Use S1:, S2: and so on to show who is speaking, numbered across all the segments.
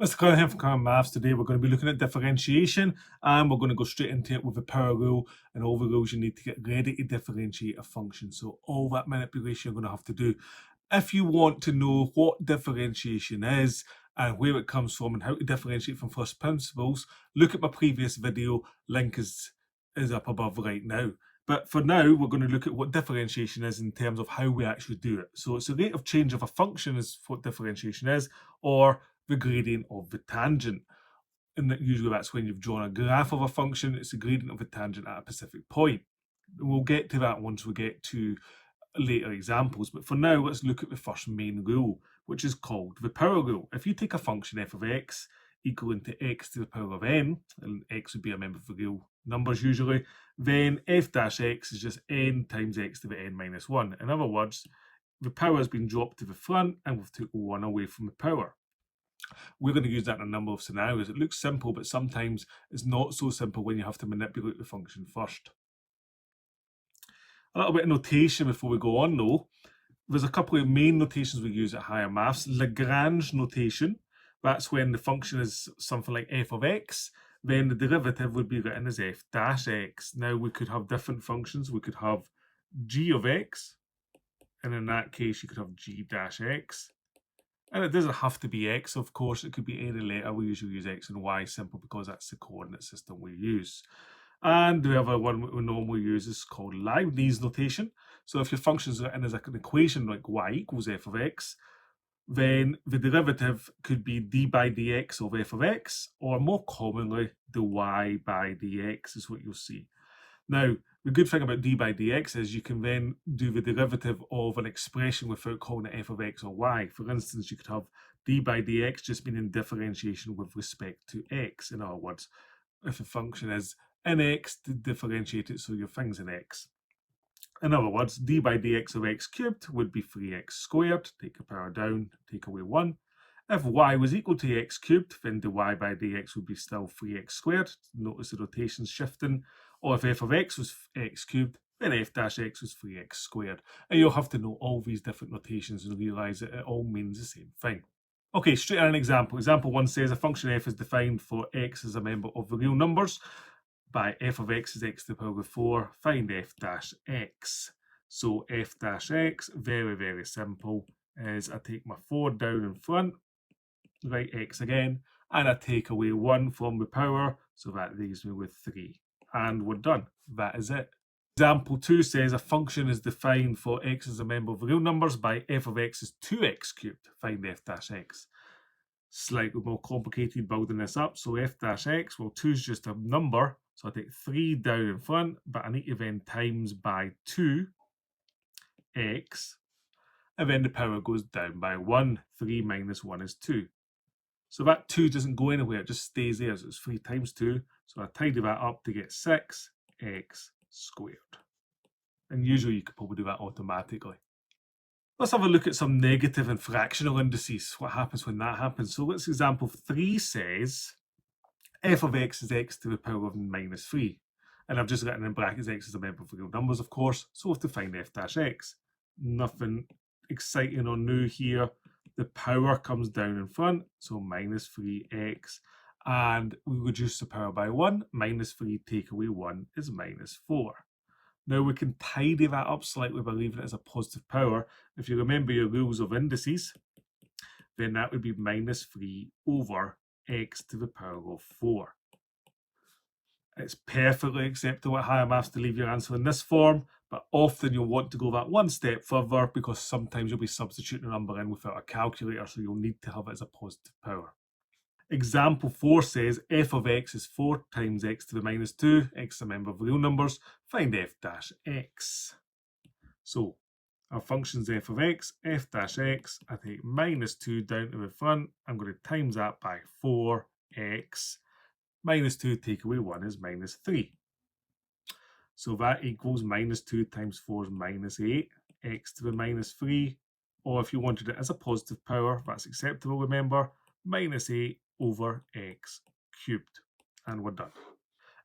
S1: Mr. Cunningham from Current Maths. Today we're going to be looking at differentiation, and we're going to go straight into it with the power rule and all the rules you need to get ready to differentiate a function. So all that manipulation you're going to have to do. If you want to know what differentiation is and where it comes from and how to differentiate from first principles, look at my previous video. Link is up above right now. But for now, we're going to look at what differentiation is in terms of how we actually do it. So it's the rate of change of a function is what differentiation is, or the gradient of the tangent. And usually that's when you've drawn a graph of a function, it's the gradient of the tangent at a specific point. We'll get to that once we get to later examples, but for now let's look at the first main rule, which is called the power rule. If you take a function f of x equal to x to the power of n, and x would be a member of the real numbers usually, then f dash x is just n times x to the n minus 1. In other words, the power has been dropped to the front and we've taken 1 away from the power. We're going to use that in a number of scenarios. It looks simple, but sometimes it's not so simple when you have to manipulate the function first. A little bit of notation before we go on though. There's a couple of main notations we use at higher maths. Lagrange notation, that's when the function is something like f of x, then the derivative would be written as f dash x. Now we could have different functions. We could have g of x, and in that case you could have g dash x. And it doesn't have to be x, of course, it could be any letter. We usually use x and y simple because that's the coordinate system we use. And the other one we normally use is called Leibniz notation. So if your function is written as an equation like y equals f of x, then the derivative could be d by dx of f of x, or more commonly, the y by dx is what you'll see. Now, the good thing about d by dx is you can then do the derivative of an expression without calling it f of x or y. For instance, you could have d by dx just meaning differentiation with respect to x. In other words, if a function is in x, to differentiate it so your thing's in x. In other words, d by dx of x cubed would be 3x squared. Take a power down, take away 1. If y was equal to x cubed, then the y by dx would be still 3x squared. Notice the notation's shifting. Or if f of x was x cubed, then f dash x was 3x squared. And you'll have to know all these different notations and realise that it all means the same thing. Okay, straight on an example. Example 1 says a function f is defined for x as a member of the real numbers by f of x is x to the power of 4. Find f dash x. So f dash x, very, very simple, is I take my 4 down in front, write x again, and I take away 1 from the power, so that leaves me with 3. And we're done. That is it. Example 2 says a function is defined for x as a member of real numbers by f of x is 2x cubed. Find f dash x. Slightly more complicated building this up. So f dash x, well, 2 is just a number, so I take 3 down in front, but I need to then times by 2x, and then the power goes down by 1. 3 minus 1 is 2. So that 2 doesn't go anywhere, it just stays there. So it's 3 times 2. So I tidy that up to get 6x squared. And usually you could probably do that automatically. Let's have a look at some negative and fractional indices. What happens when that happens? So let's example 3 says f of x is x to the power of minus 3. And I've just written in brackets x is a member of real numbers, of course. So we have to find f dash x. Nothing exciting or new here. The power comes down in front, so minus 3x, and we reduce the power by 1. Minus 3 take away 1 is minus 4. Now we can tidy that up slightly by leaving it as a positive power. If you remember your rules of indices, then that would be minus 3 over x to the power of 4. It's perfectly acceptable at higher maths to leave your answer in this form, but often you'll want to go that one step further because sometimes you'll be substituting a number in without a calculator, so you'll need to have it as a positive power. Example 4 says f of x is 4 times x to the minus 2. X is a member of real numbers. Find f dash x. So our function's f of x, f dash x. I take minus 2 down to the front. I'm going to times that by 4x. Minus 2 take away 1 is minus 3. So that equals minus 2 times 4 is minus 8, x to the minus 3. Or if you wanted it as a positive power, that's acceptable, remember, minus 8 over x cubed. And we're done.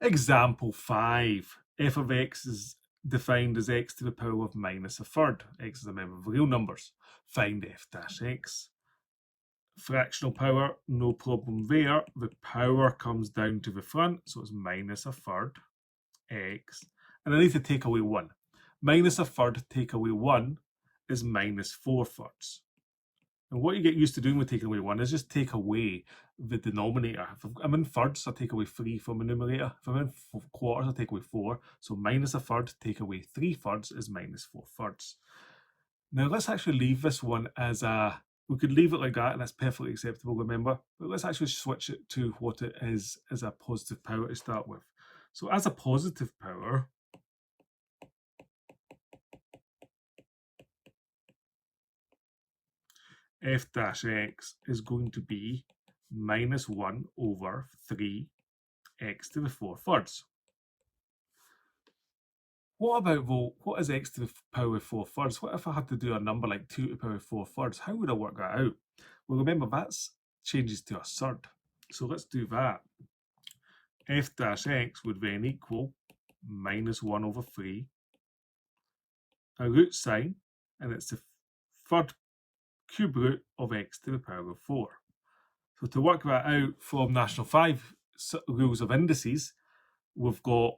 S1: Example 5. F of x is defined as x to the power of minus a third. X is a member of real numbers. Find f dash x. fractional power, no problem there. The power comes down to the front, so it's minus a third x. And I need to take away 1. Minus a third, take away 1 is minus 4 thirds. And what you get used to doing with taking away 1 is just take away the denominator. If I'm in thirds, I take away 3 from the numerator. If I'm in quarters, I take away 4. So minus a third, take away 3 thirds is minus 4 thirds. Now let's actually leave this one as a, we could leave it like that and that's perfectly acceptable, remember, but let's actually switch it to what it is as a positive power to start with. So as a positive power, f dash x is going to be minus 1 over 3 x to the 4 thirds. What about, though, what is x to the power of 4 thirds? What if I had to do a number like 2 to the power of 4 thirds? How would I work that out? Well, remember, that changes to a surd. So let's do that. F dash x would then equal minus 1 over 3, a root sign, and it's the third cube root of x to the power of 4. So to work that out from National 5 rules of indices, we've got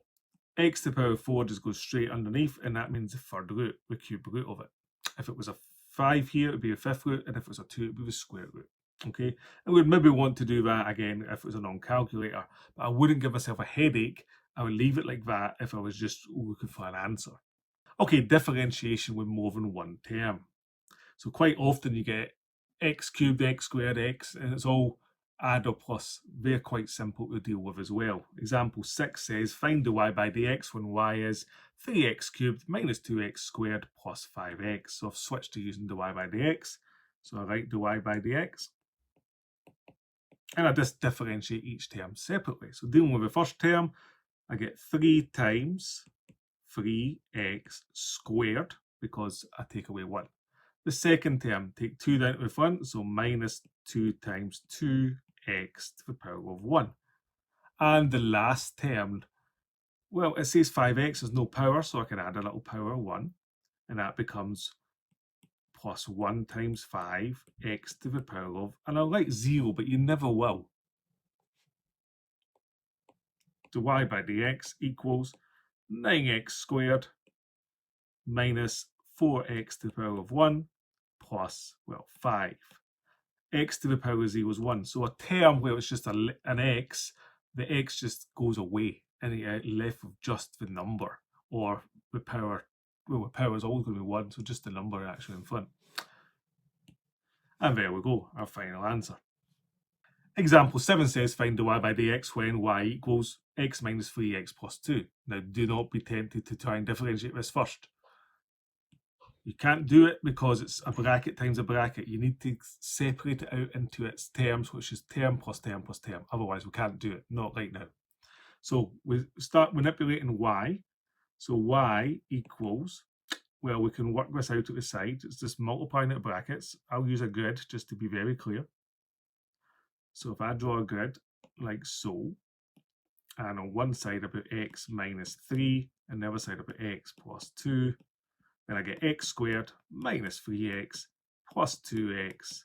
S1: x to the power of 4 just goes straight underneath, and that means the third root, the cube root of it. If it was a 5 here, it would be the fifth root, and if it was a 2, it would be the square root. Okay, and we'd maybe want to do that again if it was a non-calculator, but I wouldn't give myself a headache. I would leave it like that if I was just looking for an answer. Okay, differentiation with more than one term. So quite often you get x cubed, x squared, x, and it's all add or plus. They're quite simple to deal with as well. Example 6 says, find the y by dx when y is 3x cubed minus 2x squared plus 5x. So I've switched to using the y by dx. So I write the y by dx. And I just differentiate each term separately. So dealing with the first term, I get 3 times 3x squared because I take away 1. The second term, take 2 down to the front, so minus 2 times 2x to the power of 1. And the last term, well, it says 5x, there's no power, so I can add a little power 1, and that becomes plus 1 times 5x to the power of, and I'll write 0, but you never will. So y by dx equals 9x squared minus 4x to the power of 1 plus, well, 5. X to the power of 0 is 1. So a term where it's just an x, the x just goes away and you're left with just the number, or the power, well, the power is always going to be 1, so just the number actually in front. And there we go, our final answer. Example 7 says, find the y by dx when y equals x minus 3x plus 2. Now, do not be tempted to try and differentiate this first. You can't do it because it's a bracket times a bracket. You need to separate it out into its terms, which is term plus term plus term. Otherwise, we can't do it, not right now. So we start manipulating y. So y equals, well, we can work this out at the side. It's just multiplying it brackets. I'll use a grid just to be very clear. So if I draw a grid like so, and on one side I put x minus 3, and the other side I put x plus 2, then I get x squared minus 3x plus 2x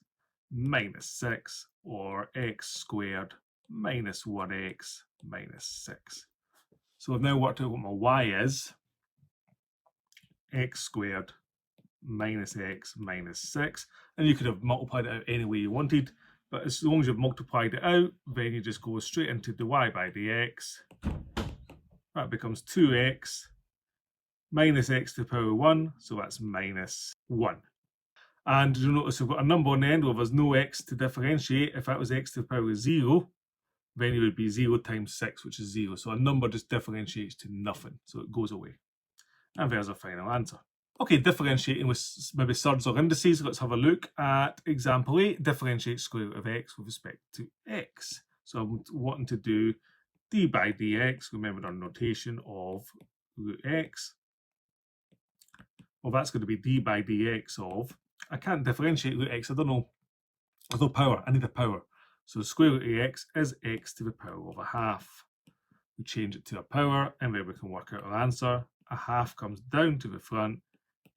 S1: minus 6, or x squared minus 1x minus 6. So I've now worked out what my y is. X squared minus x minus 6. And you could have multiplied it out any way you wanted, but as long as you've multiplied it out, then you just go straight into the y by dx. That becomes 2x minus x to the power of 1, so that's minus 1. And you'll notice we've got a number on the end where there's no x to differentiate. If that was x to the power of 0, then it would be 0 times 6, which is 0. So a number just differentiates to nothing, so it goes away. And there's our final answer. Okay, differentiating with maybe surds or indices. Let's have a look at example 8. Differentiate square root of x with respect to x. So I'm wanting to do d by dx, remember our notation of root x. Well, that's going to be d by dx of, I can't differentiate root x, I don't know. There's no power, I need a power. So the square root of x is x to the power of a half. We change it to a power, and then we can work out our answer. A half comes down to the front,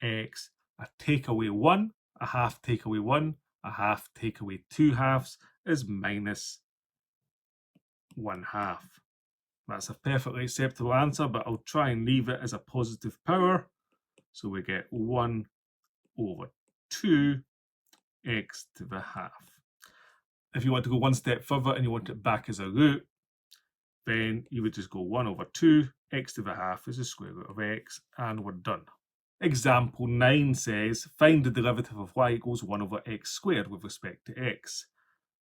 S1: x, a take away 1, a half take away 1, a half take away 2 halves is minus 1/2. That's a perfectly acceptable answer, but I'll try and leave it as a positive power. So we get 1 over 2 x to the half. If you want to go one step further and you want it back as a root, then you would just go 1 over 2 x to the half is the square root of x, and we're done. Example 9 says, find the derivative of y equals 1 over x squared with respect to x.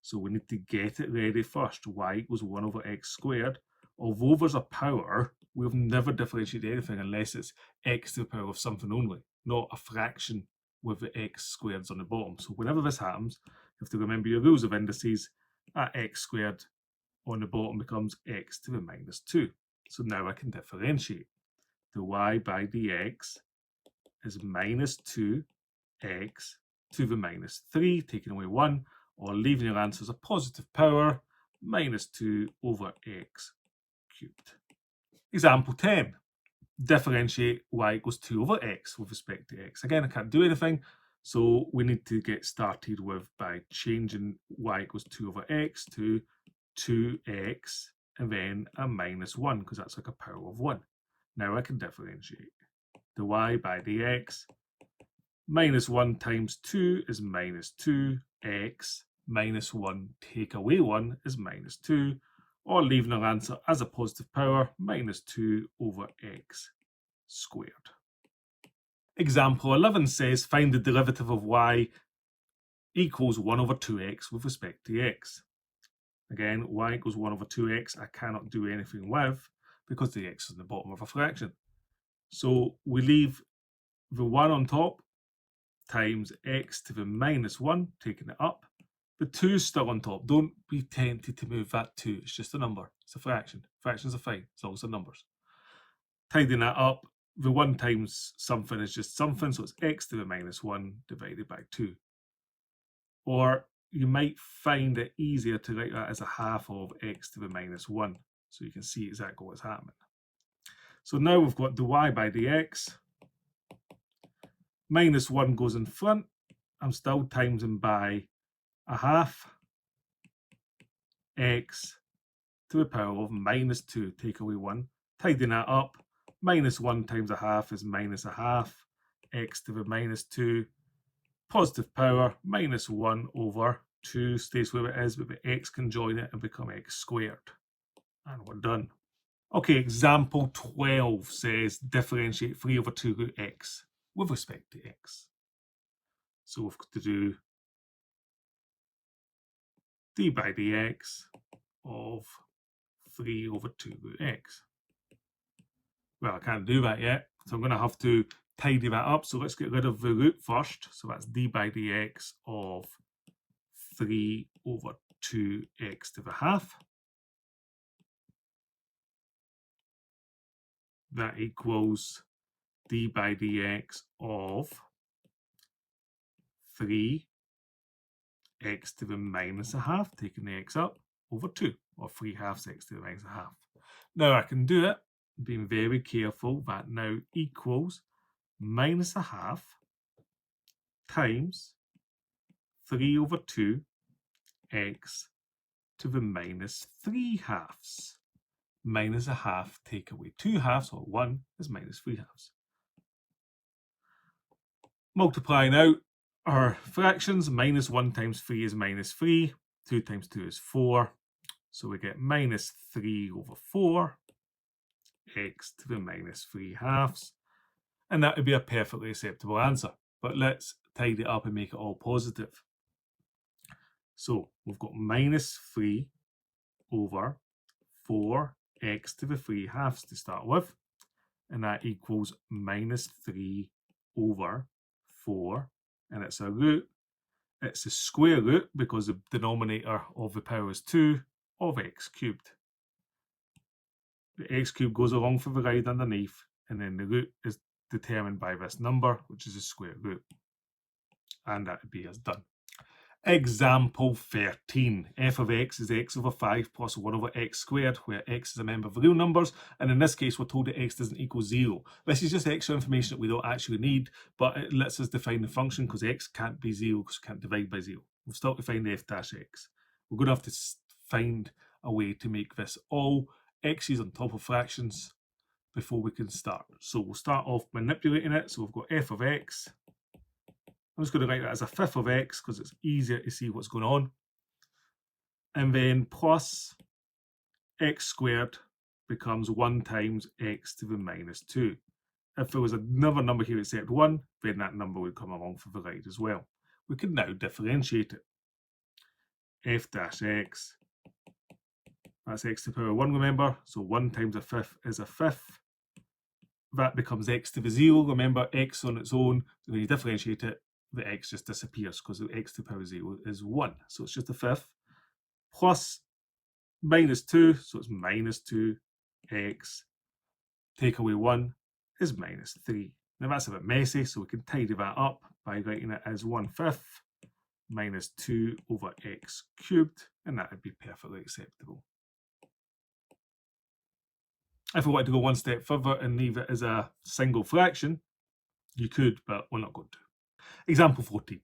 S1: So we need to get it ready first. Y equals 1 over x squared. Although there's a power, we've never differentiated anything unless it's x to the power of something only, not a fraction with the x squareds on the bottom. So whenever this happens, you have to remember your rules of indices. At x squared on the bottom becomes x to the minus 2. So now I can differentiate. The y by dx is minus 2x to the minus 3, taking away 1, or leaving your answer as a positive power, minus 2 over x cubed. Example 10. Differentiate y equals 2 over x with respect to x. Again, I can't do anything, so we need to get started with by changing y equals 2 over x to 2x and then a minus 1, because that's like a power of 1. Now I can differentiate. The y by dx, minus 1 times 2 is minus 2x, minus 1 take away 1 is minus 2, or leaving our answer as a positive power, minus 2 over x squared. Example 11 says, find the derivative of y equals 1 over 2x with respect to x. Again, y equals 1 over 2x, I cannot do anything with because the x is in the bottom of a fraction. So we leave the 1 on top times x to the minus 1, taking it up. The 2 is still on top. Don't be tempted to move that 2. It's just a number. It's a fraction. Fractions are fine as long as they're numbers. Tidying that up, the 1 times something is just something, so it's x to the minus 1 divided by 2. Or you might find it easier to write that as a half of x to the minus 1, so you can see exactly what's happening. So now we've got the y by dx. Minus 1 goes in front. I'm still timesing by a half x to the power of minus 2, take away 1. Tidying that up, minus 1 times a half is minus a half, x to the minus 2, positive power, minus 1 over 2 stays where it is, but the x can join it and become x squared. And we're done. Okay, example 12 says differentiate 3 over 2 root x with respect to x. So we've got to do d by dx of 3 over 2 root x. Well, I can't do that yet, so I'm going to have to tidy that up. So let's get rid of the root first. So that's d by dx of 3 over 2x to the half. That equals d by dx of 3x to the minus a half, taking the x up, over 2, or 3 halves x to the minus a half. Now I can do it, being very careful. That now equals minus a half times 3 over 2x to the minus 3 halves. Minus a half, take away 2 halves, or 1 is minus 3 halves. Multiplying out our fractions, minus 1 times 3 is minus 3, 2 times 2 is 4. So we get minus 3 over 4, x to the minus 3 halves. And that would be a perfectly acceptable answer. But let's tidy it up and make it all positive. So we've got minus 3 over 4x to the 3 halves to start with. And that equals minus 3 over 4. And it's a root. It's a square root because the denominator of the power is 2 of x cubed. The x cubed goes along for the ride underneath, and then the root is determined by this number, which is a square root. And that would be us done. Example 13. F of x is x over 5 plus 1 over x squared, where x is a member of real numbers. And in this case, we're told that x doesn't equal 0. This is just extra information that we don't actually need, but it lets us define the function because x can't be 0 because we can't divide by 0. We've still to find f dash x. We're going to have to find a way to make this all x's on top of fractions before we can start. So we'll start off manipulating it. So we've got f of x. I'm just going to write that as a fifth of x because it's easier to see what's going on. And then plus x squared becomes 1 times x to the minus 2. If there was another number here except 1, then that number would come along for the right as well. We can now differentiate it. F dash x, that's x to the power 1, remember? So 1 times a fifth is a fifth. That becomes x to the 0. Remember, x on its own, when you differentiate it, the x just disappears because x to the power 0 is 1. So it's just a fifth. Plus minus 2, so it's minus 2x. Take away 1 is minus 3. Now that's a bit messy, so we can tidy that up by writing it as 1/5 minus 2 over x cubed, and that would be perfectly acceptable. If we wanted to go one step further and leave it as a single fraction, you could, but we're not going to. Example 14.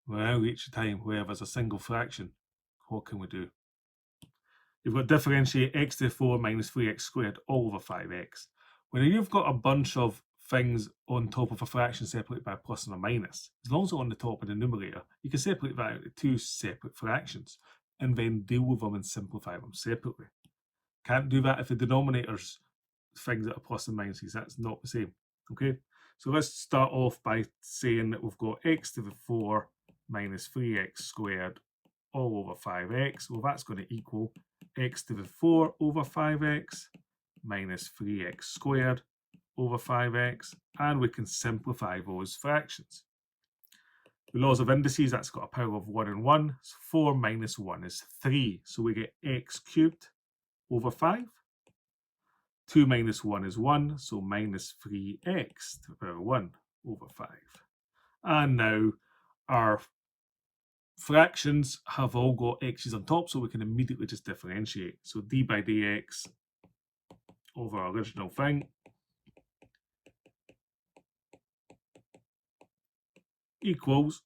S1: We now reach the time where there's a single fraction. What can we do? You've got differentiate x to the 4 minus 3x squared all over 5x. When you've got a bunch of things on top of a fraction separated by a plus and a minus, as long as they're on the top of the numerator, you can separate that into 2 separate fractions and then deal with them and simplify them separately. Can't do that if the denominator's things that are plus and minuses. That's not the same. Okay, so let's start off by saying that we've got x to the 4 minus 3x squared all over 5x. Well, that's going to equal x to the 4 over 5x minus 3x squared over 5x, and we can simplify those fractions. The laws of indices, that's got a power of 1 and 1. So 4 minus 1 is 3. So we get x cubed over 5. 2 minus 1 is 1. So minus 3x to the power 1 over 5. And now our fractions have all got x's on top, so we can immediately just differentiate. So d by dx over our original thing equals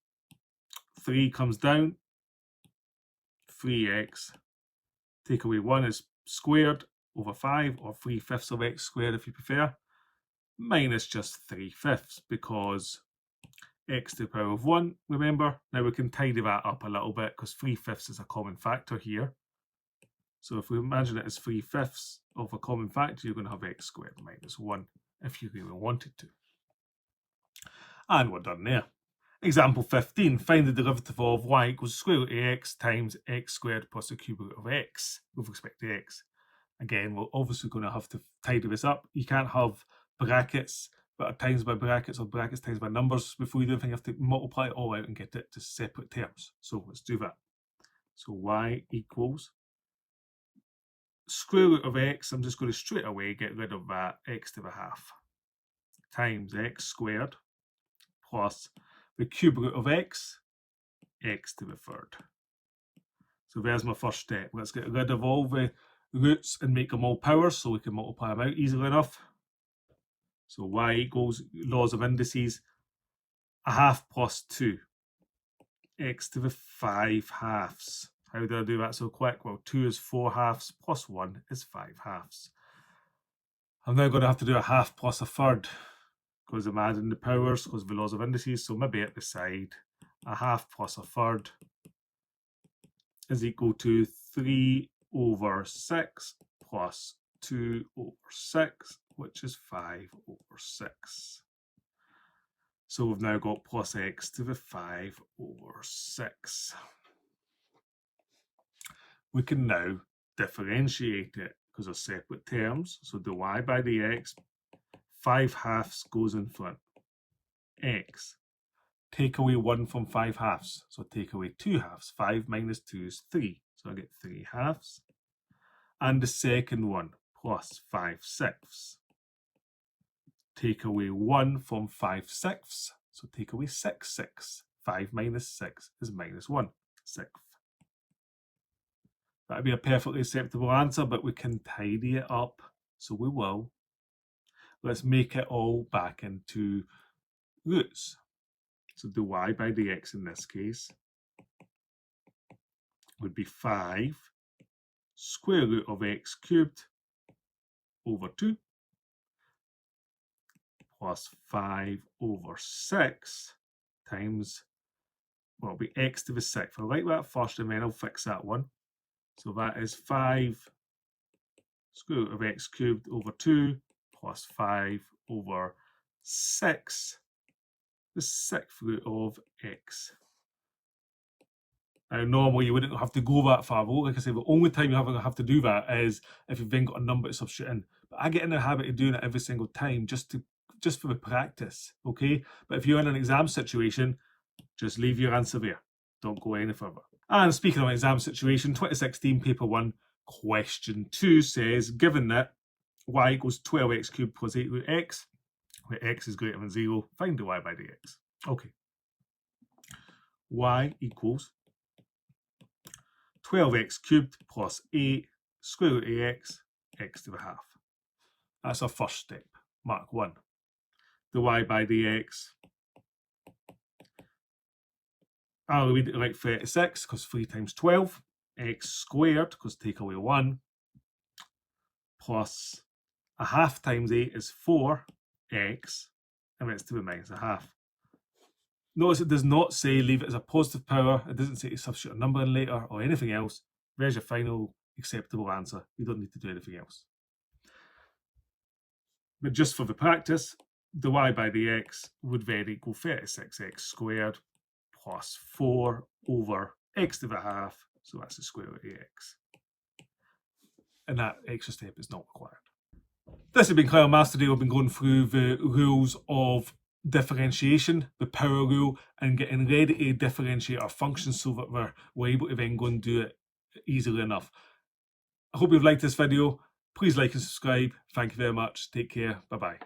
S1: 3 comes down, 3x, take away 1 is squared over 5, or 3/5 of x squared if you prefer, minus just 3/5 because x to the power of 1, remember? Now we can tidy that up a little bit because 3/5 is a common factor here. So if we imagine it as 3/5 of a common factor, you're going to have x squared minus 1 if you really wanted to. And we're done there. Example 15, find the derivative of y equals square root of x times x squared plus the cube root of x with respect to x. Again, we're obviously going to have to tidy this up. You can't have brackets that are times by brackets or brackets times by numbers before you do anything. You have to multiply it all out and get it to separate terms. So let's do that. So y equals square root of x. I'm just going to straight away get rid of that x to the half times x squared plus the cube root of x, x to the third. So there's my first step. Let's get rid of all the roots and make them all powers so we can multiply them out easily enough. So y equals, laws of indices, a half plus 2, x to the 5 halves. How did I do that so quick? Well, 2 is 4 halves plus 1 is 5 halves. I'm now going to have to do a half plus a third because I'm adding the powers because of the laws of indices. So maybe at the side, a half plus a third is equal to 3 over 6 plus 2 over 6, which is 5 over 6. So we've now got plus x to the 5 over 6. We can now differentiate it because they're separate terms. So dy by dx, 5 halves goes in front. X. Take away 1 from 5 halves. So take away 2 halves. 5 minus 2 is 3. So I get 3 halves. And the second one, plus 5/6. Take away 1 from 5/6. So take away 6/6. 5 minus 6 is minus 1/6. That would be a perfectly acceptable answer, but we can tidy it up. So we will. Let's make it all back into roots. So the y by dx in this case would be 5 square root of x cubed over 2 plus 5 over 6 times, well, it'll be x to the 6th. I'll write that first and then I'll fix that one. So that is 5 square root of x cubed over 2 plus 5 over 6, the 6th root of x. Now, normally you wouldn't have to go that far, but like I say, the only time you have to do that is if you've then got a number to substitute in. But I get in the habit of doing it every single time just for the practice, okay? But if you're in an exam situation, just leave your answer there. Don't go any further. And speaking of an exam situation, 2016 paper 1, question 2 says, given that y equals 12x cubed plus 8 root x, where x is greater than 0, find the y by dx. Okay. Y equals 12x cubed plus 8 square root of x to the half. That's our first step, mark 1. The y by dx, I'll read it like 36 because 3 times 12, x squared because take away 1, plus a half times 8 is 4x, and it's to the minus a half. Notice it does not say leave it as a positive power. It doesn't say to substitute a number in later or anything else. There's your final acceptable answer. You don't need to do anything else. But just for the practice, the y by dx would then equal 36x squared plus 4 over x to the half. So that's the square root of x. And that extra step is not required. This has been Kyle Master Day. We've been going through the rules of differentiation, the power rule, and getting ready to differentiate our functions so that we're able to then go and do it easily enough. I hope you've liked this video. Please like and subscribe. Thank you very much. Take care. Bye-bye.